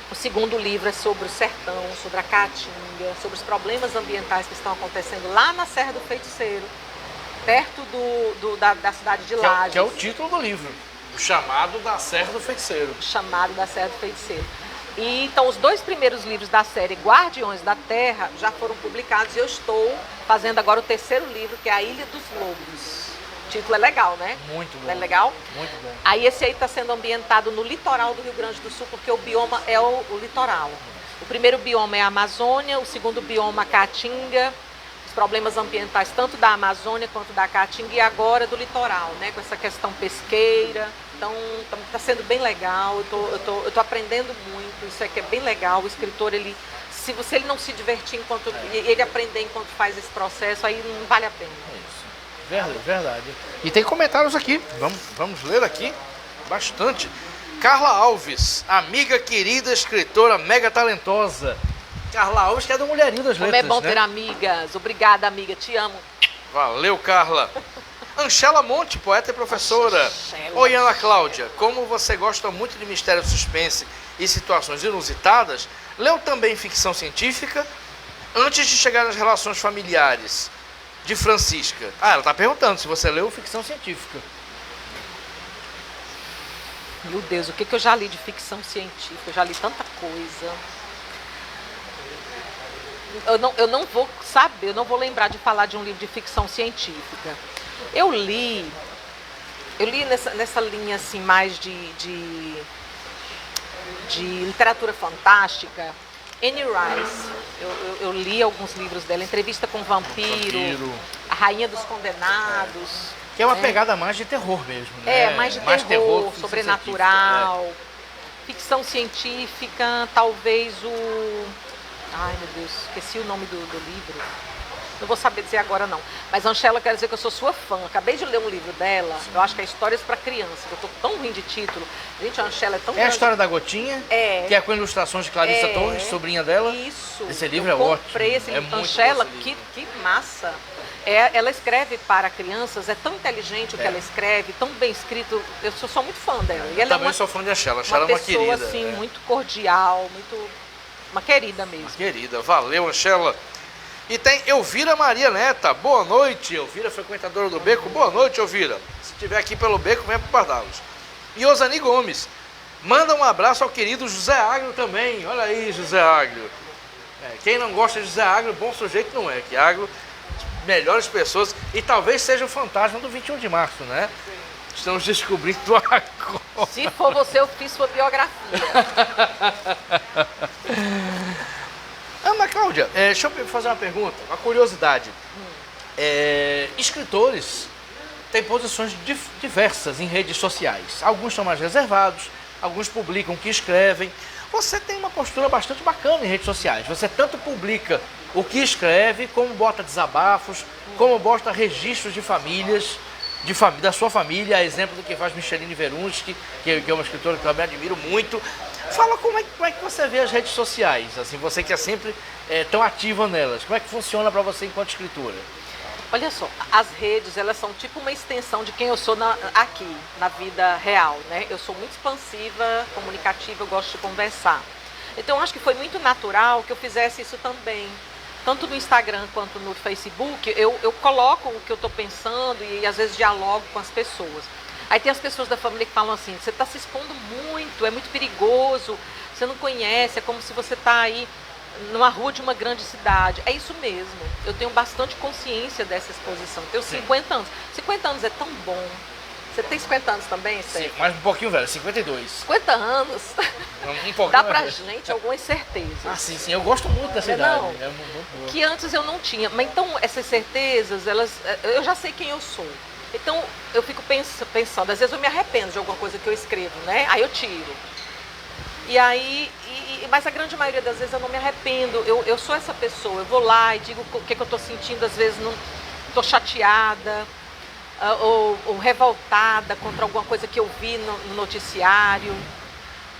O segundo livro é sobre o sertão, sobre a caatinga, sobre os problemas ambientais que estão acontecendo lá na Serra do Feiticeiro, perto da cidade de Lages. Que é o título do livro, o Chamado da Serra do Feiticeiro. Chamado da Serra do Feiticeiro. E então os 2 primeiros livros da série Guardiões da Terra já foram publicados e eu estou fazendo agora o 3º livro, que é A Ilha dos Lobos. O título é legal, né? Muito bom. É legal? Muito bom. Aí esse aí está sendo ambientado no litoral do Rio Grande do Sul, porque o bioma é o litoral. O primeiro bioma é a Amazônia, o segundo bioma a Caatinga, os problemas ambientais tanto da Amazônia quanto da Caatinga e agora do litoral, né? Com essa questão pesqueira. Então está sendo bem legal, eu tô aprendendo muito, isso aqui é bem legal. O escritor, se ele não se divertir ele aprender enquanto faz esse processo, aí não vale a pena. Isso. Verdade. E tem comentários aqui. Vamos ler aqui. Bastante. Carla Alves, amiga querida, escritora mega talentosa. Carla Alves, que é do Mulherinho das Letras, como é bom né? ter amigas. Obrigada, amiga. Te amo. Valeu, Carla. Anchela Monte, poeta e professora. Oi, Ana Cláudia. Como você gosta muito de mistério, suspense e situações inusitadas, leu também ficção científica? Antes de chegar nas relações familiares, de Francisca. Ela está perguntando se você leu ficção científica. Meu Deus, o que eu já li de ficção científica? Eu já li tanta coisa. Eu não vou saber, eu não vou lembrar de falar de um livro de ficção científica. Eu li nessa linha assim mais de de literatura fantástica, Anne Rice. Eu li alguns livros dela, Entrevista com o Vampiro, A Rainha dos Condenados. Que é uma pegada mais de terror mesmo, né? Mais de terror sobrenatural, ficção científica, talvez o... Ai, meu Deus, esqueci o nome do livro. Não vou saber dizer agora, não. Mas Anchela, quero dizer que eu sou sua fã. Acabei de ler um livro dela, eu acho que é Histórias para Criança. Eu tô tão ruim de título. Gente, a Anchela é tão grande. A História da Gotinha, que é com ilustrações de Clarissa Torres, sobrinha dela. Isso. Esse livro é ótimo. Comprei esse livro. Anchela, que massa. Ela escreve para crianças, é tão inteligente o que ela escreve, tão bem escrito. Eu sou muito fã dela. E ela também sou fã de Anchela. Anchela é uma querida. Uma pessoa, assim, muito cordial, uma querida mesmo. Uma querida. Valeu, Anchela. E tem Elvira Maria Neta. Boa noite, Elvira, frequentadora do Beco. Boa noite, Elvira. Se estiver aqui pelo Beco, venha para Bardalos. E Osani Gomes. Manda um abraço ao querido José Agro também. Olha aí, José Agro. Quem não gosta de José Agro, bom sujeito não é. Que Agro, melhores pessoas. E talvez seja o fantasma do 21 de março, né? Estamos descobrindo agora. Se for você, eu fiz sua biografia. Ana Cláudia, deixa eu fazer uma pergunta, uma curiosidade. Escritores têm posições diversas em redes sociais. Alguns são mais reservados, alguns publicam o que escrevem. Você tem uma postura bastante bacana em redes sociais. Você tanto publica o que escreve, como bota desabafos, como bota registros de famílias, da sua família, a exemplo do que faz Micheline Verunski, que é uma escritora que eu também admiro muito. Fala como é que você vê as redes sociais, assim, você que é sempre tão ativa nelas. Como é que funciona para você enquanto escritora? Olha só, as redes, elas são tipo uma extensão de quem eu sou aqui, na vida real, né? Eu sou muito expansiva, comunicativa, eu gosto de conversar. Então, eu acho que foi muito natural que eu fizesse isso também. Tanto no Instagram quanto no Facebook, eu coloco o que eu estou pensando e às vezes dialogo com as pessoas. Aí tem as pessoas da família que falam assim, você está se expondo muito, é muito perigoso, você não conhece, é como se você está aí numa rua de uma grande cidade. É isso mesmo, eu tenho bastante consciência dessa exposição. Eu tenho 50 anos. 50 anos é tão bom. Você tem 50 anos também, Sérgio? Sim, mas um pouquinho velho, 52. 50 anos. Um pouquinho dá pra gente algumas certezas. Ah, sim, eu gosto muito dessa idade. É muito boa. Que antes eu não tinha. Mas então, essas certezas, eu já sei quem eu sou. Então, eu fico pensando, às vezes eu me arrependo de alguma coisa que eu escrevo, né? Aí eu tiro. E aí, mas a grande maioria das vezes eu não me arrependo. Eu sou essa pessoa, eu vou lá e digo o que eu tô sentindo, às vezes não tô chateada. Ou revoltada contra alguma coisa que eu vi no noticiário,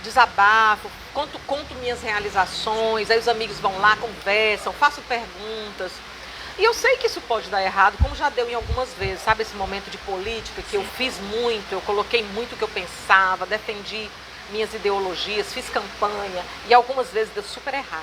desabafo, conto minhas realizações, aí os amigos vão lá, conversam, faço perguntas. E eu sei que isso pode dar errado, como já deu em algumas vezes, sabe, esse momento de política que eu fiz muito, eu coloquei muito o que eu pensava, defendi minhas ideologias, fiz campanha e algumas vezes deu super errado.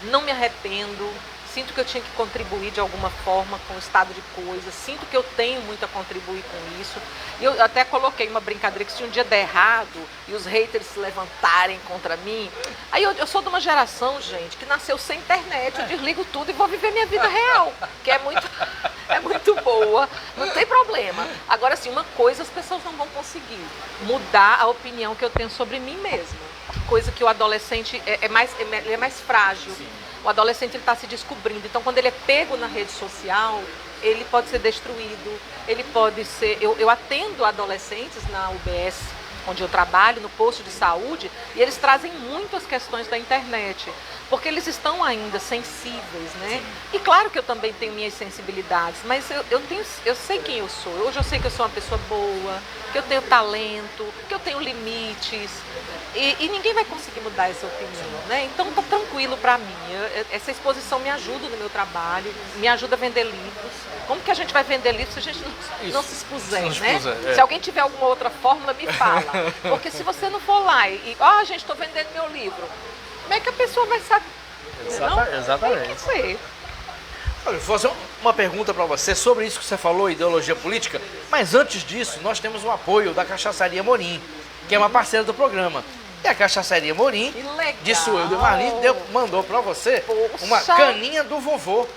Não me arrependo. Sinto que eu tinha que contribuir de alguma forma com o estado de coisas, sinto que eu tenho muito a contribuir com isso. E eu até coloquei uma brincadeira que se um dia der errado e os haters se levantarem contra mim, aí eu sou de uma geração, gente, que nasceu sem internet, eu desligo tudo e vou viver minha vida real, que é muito boa, não tem problema. Agora, assim, uma coisa as pessoas não vão conseguir, mudar a opinião que eu tenho sobre mim mesma, coisa que o adolescente é mais frágil. Sim. O adolescente está se descobrindo, então quando ele é pego na rede social, ele pode ser destruído, ele pode ser... Eu atendo adolescentes na UBS, onde eu trabalho, no posto de saúde, e eles trazem muito as questões da internet, porque eles estão ainda sensíveis, né? E claro que eu também tenho minhas sensibilidades, mas eu sei quem eu sou. Hoje eu sei que eu sou uma pessoa boa, que eu tenho talento, que eu tenho limites, e ninguém vai conseguir mudar essa opinião, né? Então tá tranquilo para mim. Essa exposição me ajuda no meu trabalho, me ajuda a vender livros. Como que a gente vai vender livros se a gente não se expuser, né? Se alguém tiver alguma outra fórmula, me fala. Porque se você não for lá gente, estou vendendo meu livro, como é que a pessoa vai saber? Exatamente. Tem que ser. Olha, vou fazer uma pergunta para você sobre isso que você falou, ideologia política, mas antes disso, nós temos o apoio da Cachaçaria Morim, que é uma parceira do programa. E a Cachaçaria Morim, de Sueldo e Marlin, mandou para você uma caninha do vovô.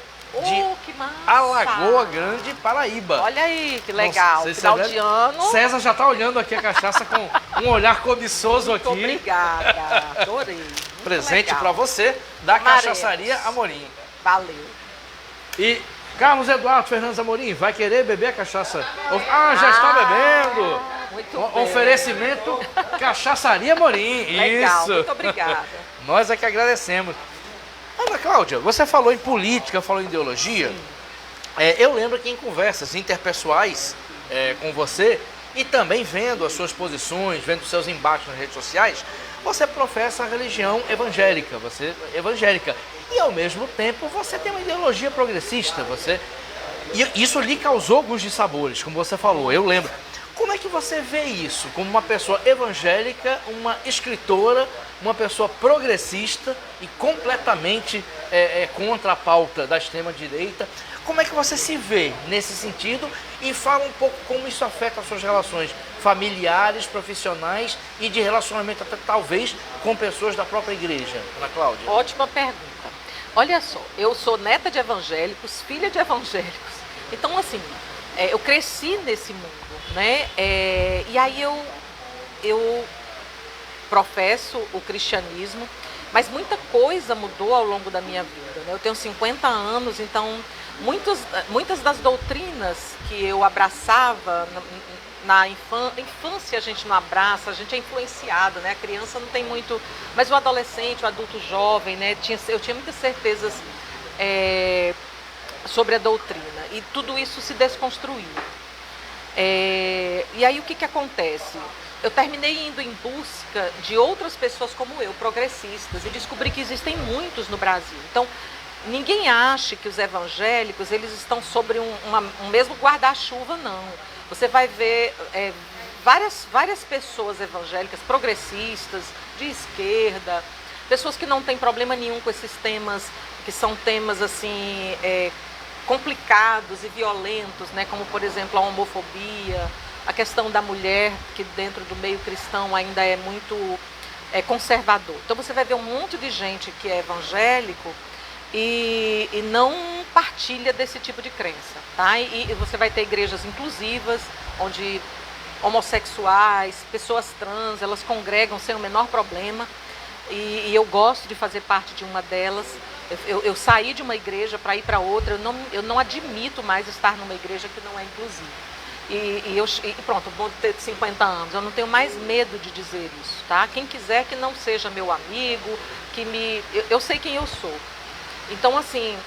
que massa! Alagoa Grande, Paraíba. Olha aí, que legal. Nossa, final de ano. César já está olhando aqui a cachaça com um olhar cobiçoso Muito aqui. obrigada, adorei. Muito Presente legal. para você da Amaremos. Cachaçaria Amorim. Valeu. E Carlos Eduardo Fernandes Amorim, vai querer beber a cachaça? Ah, já está bebendo! Muito bem. Oferecimento Cachaçaria Amorim. Legal, Isso. muito obrigada. Nós é que agradecemos. Ana Cláudia, você falou em política, falou em ideologia. Eu lembro que em conversas interpessoais com você e também vendo as suas posições, vendo os seus embates nas redes sociais, você professa a religião evangélica, você é evangélica. E ao mesmo tempo você tem uma ideologia progressista, e isso lhe causou alguns dissabores, como você falou, eu lembro. Como é que você vê isso? Como uma pessoa evangélica, uma escritora, uma pessoa progressista e completamente contra a pauta da extrema-direita. Como é que você se vê nesse sentido? E fala um pouco como isso afeta as suas relações familiares, profissionais e de relacionamento até talvez com pessoas da própria igreja, Ana Cláudia. Ótima pergunta. Olha só, eu sou neta de evangélicos, filha de evangélicos. Então, assim, eu cresci nesse mundo, né? E aí eu professo o cristianismo, mas muita coisa mudou ao longo da minha vida, né? Eu tenho 50 anos, então muitas das doutrinas que eu abraçava na infância a gente não abraça, a gente é influenciado, né? A criança não tem muito, mas o adolescente, o adulto jovem, né? Eu tinha muitas certezas sobre a doutrina e tudo isso se desconstruiu. E aí o que acontece? Eu terminei indo em busca de outras pessoas como eu, progressistas, e descobri que existem muitos no Brasil. Então, ninguém ache que os evangélicos eles estão sobre um mesmo guarda-chuva, não. Você vai ver várias pessoas evangélicas, progressistas, de esquerda, pessoas que não têm problema nenhum com esses temas, que são temas assim complicados e violentos, né? Como, por exemplo, a homofobia, a questão da mulher, que dentro do meio cristão ainda é muito conservador. Então você vai ver um monte de gente que é evangélico e não partilha desse tipo de crença, tá? E você vai ter igrejas inclusivas, onde homossexuais, pessoas trans, elas congregam sem o menor problema, e eu gosto de fazer parte de uma delas. Eu saí de uma igreja para ir para outra, eu não admito mais estar numa igreja que não é inclusiva. E pronto, vou ter 50 anos, eu não tenho mais medo de dizer isso, tá? Quem quiser que não seja meu amigo, eu sei quem eu sou. Então, assim,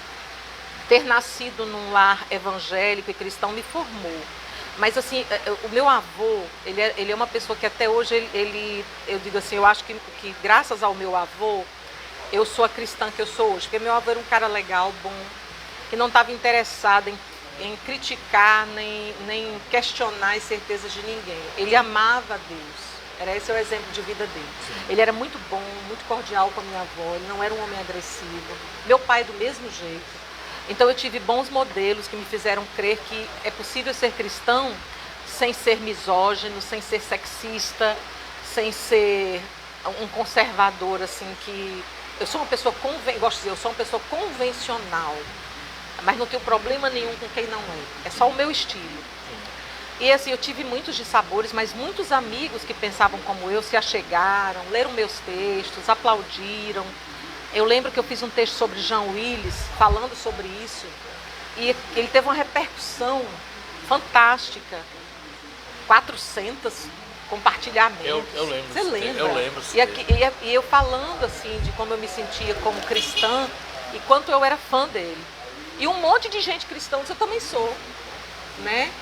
ter nascido num lar evangélico e cristão me formou. Mas, assim, o meu avô, ele é uma pessoa que até hoje, eu digo assim, eu acho que graças ao meu avô, eu sou a cristã que eu sou hoje. Porque meu avô era um cara legal, bom, que não estava interessado em criticar, nem questionar as certezas de ninguém. Ele amava a Deus. Esse é o exemplo de vida dele. Ele era muito bom, muito cordial com a minha avó, ele não era um homem agressivo. Meu pai do mesmo jeito. Então eu tive bons modelos que me fizeram crer que é possível ser cristão sem ser misógino, sem ser sexista, sem ser um conservador, assim, que... Eu sou uma pessoa, gosto de dizer, eu sou uma pessoa convencional, mas não tenho problema nenhum com quem não é. É só o meu estilo. E assim, eu tive muitos dissabores, mas muitos amigos que pensavam como eu se achegaram, leram meus textos, aplaudiram. Eu lembro que eu fiz um texto sobre Jean Willis, falando sobre isso, e ele teve uma repercussão fantástica. 400 compartilhamentos. Eu lembro. Você lembra? Eu lembro. E eu falando assim, de como eu me sentia como cristã e quanto eu era fã dele. E um monte de gente cristã, eu também sou, né?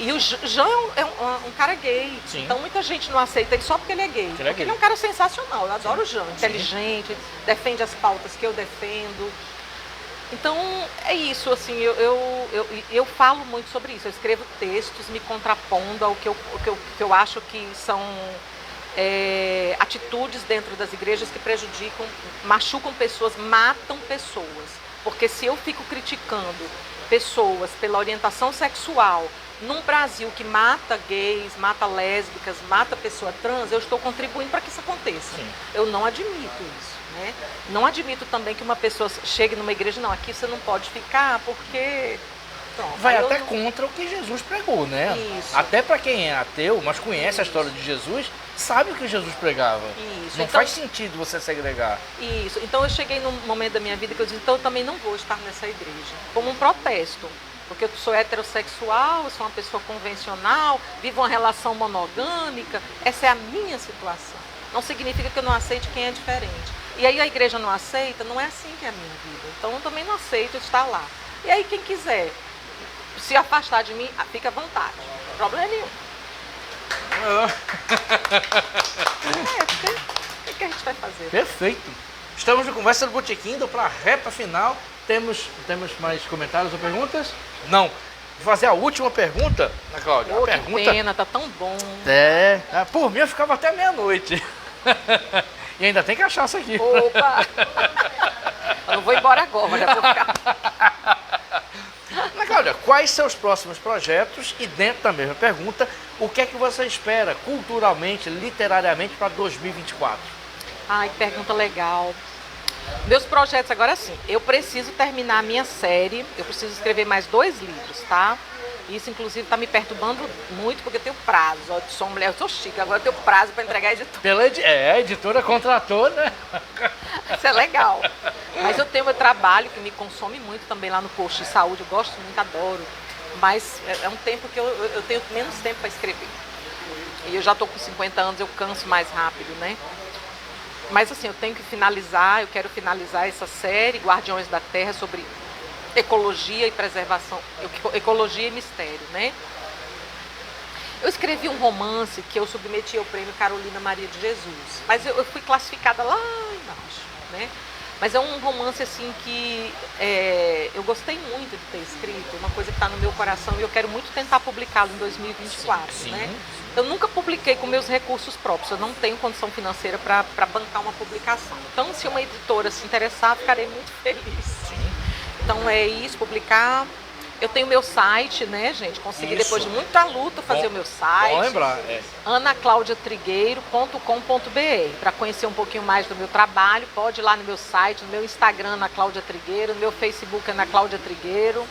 E o Jean é um cara gay. Sim. Então muita gente não aceita ele só porque ele é gay. Ele é um cara sensacional, eu adoro o Jean, inteligente, defende as pautas que eu defendo. Então é isso, assim, eu falo muito sobre isso. Eu escrevo textos me contrapondo ao que eu acho que são atitudes dentro das igrejas que prejudicam, machucam pessoas, matam pessoas. Porque se eu fico criticando pessoas pela orientação sexual, num Brasil que mata gays, mata lésbicas, mata pessoa trans, eu estou contribuindo para que isso aconteça. Sim. Eu não admito isso, né? Não admito também que uma pessoa chegue numa igreja, não, aqui você não pode ficar porque... Pronto, Vai até contra o que Jesus pregou, né? Isso. Até para quem é ateu, mas conhece a história de Jesus, sabe o que Jesus pregava. Isso. Não Então, faz sentido você segregar. Isso. Então eu cheguei num momento da minha vida que eu disse, então eu também não vou estar nessa igreja. Como um protesto. Porque eu sou heterossexual, eu sou uma pessoa convencional, vivo uma relação monogâmica. Essa é a minha situação. Não significa que eu não aceite quem é diferente. E aí a igreja não aceita, não é assim que é a minha vida. Então eu também não aceito estar lá. E aí quem quiser se afastar de mim, fica à vontade. Problema nenhum. O que a gente vai fazer? Perfeito. Estamos no Conversa do Botequim, indo para a reta final. Temos mais comentários ou perguntas? Não. Vou fazer a última pergunta, Ana Cláudia. Oh, a pergunta... que pena, tá tão bom. Por mim eu ficava até meia-noite. E ainda tem cachaça aqui. Opa! Eu não vou embora agora, já vou ficar... Ana Cláudia, quais seus próximos projetos? E dentro da mesma pergunta, o que é que você espera culturalmente, literariamente para 2024? Ai, que pergunta legal. Meus projetos agora sim, eu preciso terminar a minha série, eu preciso escrever mais 2 livros, tá? Isso, inclusive, está me perturbando muito, porque eu tenho prazo. Eu sou uma mulher, eu sou chique, agora eu tenho prazo para entregar a editora. A editora contratou, né? Isso é legal. Mas eu tenho meu trabalho, que me consome muito também lá no posto de saúde, eu gosto muito, adoro. Mas é um tempo que eu tenho menos tempo para escrever. E eu já estou com 50 anos, eu canso mais rápido, né? Mas assim, eu tenho que finalizar, eu quero finalizar essa série, Guardiões da Terra, sobre ecologia e preservação, ecologia e mistério, né? Eu escrevi um romance que eu submeti ao prêmio Carolina Maria de Jesus, mas eu fui classificada lá embaixo, né? Mas é um romance assim que eu gostei muito de ter escrito, uma coisa que está no meu coração e eu quero muito tentar publicá-lo em 2024, sim. né? Eu nunca publiquei com meus recursos próprios, eu não tenho condição financeira para bancar uma publicação. Então, se uma editora se interessar, ficarei muito feliz. Sim. Então é isso, publicar. Eu tenho meu site, né, gente? Consegui depois de muita luta fazer o meu site. Bom lembrar, anaclaudiatrigueiro.com.br. Para conhecer um pouquinho mais do meu trabalho, pode ir lá no meu site, no meu Instagram, Ana Cláudia Trigueiro, no meu Facebook, Ana Cláudia Trigueiro. O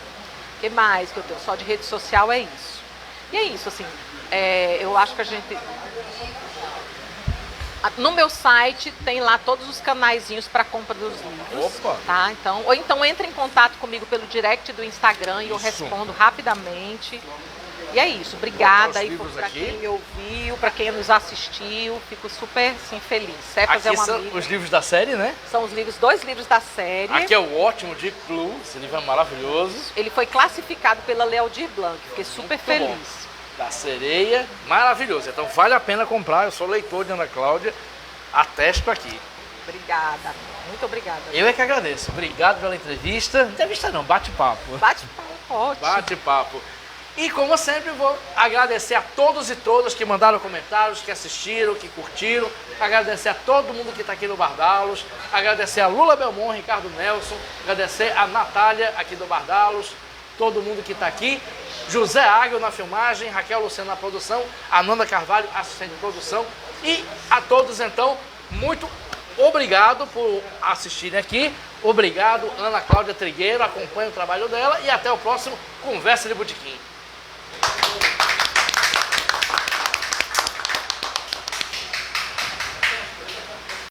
que mais que eu tenho? Só de rede social é isso. E é isso, assim, eu acho que a gente... No meu site tem lá todos os canaizinhos para compra dos livros. Opa! Tá? Então, ou então entre em contato comigo pelo direct do Instagram e eu respondo rapidamente. E é isso. Obrigada aí para quem me ouviu, para quem nos assistiu. Fico super assim, feliz. Cefas é uma são amiga. os livros da série, né? São os livros, 2 livros da série. Aqui é o ótimo Deep Blue, esse livro é maravilhoso. Ele foi classificado pela Lealdir Blanc. Fiquei super Muito feliz. bom. Da Sereia, maravilhoso. Então vale a pena comprar. Eu sou leitor de Ana Cláudia, atesto aqui. Obrigada, muito obrigada. Eu é que agradeço. Obrigado pela entrevista. Entrevista não, bate-papo. Bate-papo, ótimo. Bate-papo. E como sempre, vou agradecer a todos e todas que mandaram comentários, que assistiram, que curtiram. Agradecer a todo mundo que está aqui no Bardalos. Agradecer a Lula Belmont, Ricardo Nelson. Agradecer a Natália aqui do Bardalos. Todo mundo que está aqui. José Águio na filmagem, Raquel Luciano na produção, Ananda Carvalho, assistente de produção. E a todos, então, muito obrigado por assistirem aqui. Obrigado, Ana Cláudia Trigueiro. Acompanhe o trabalho dela e até o próximo Conversa de Botequim.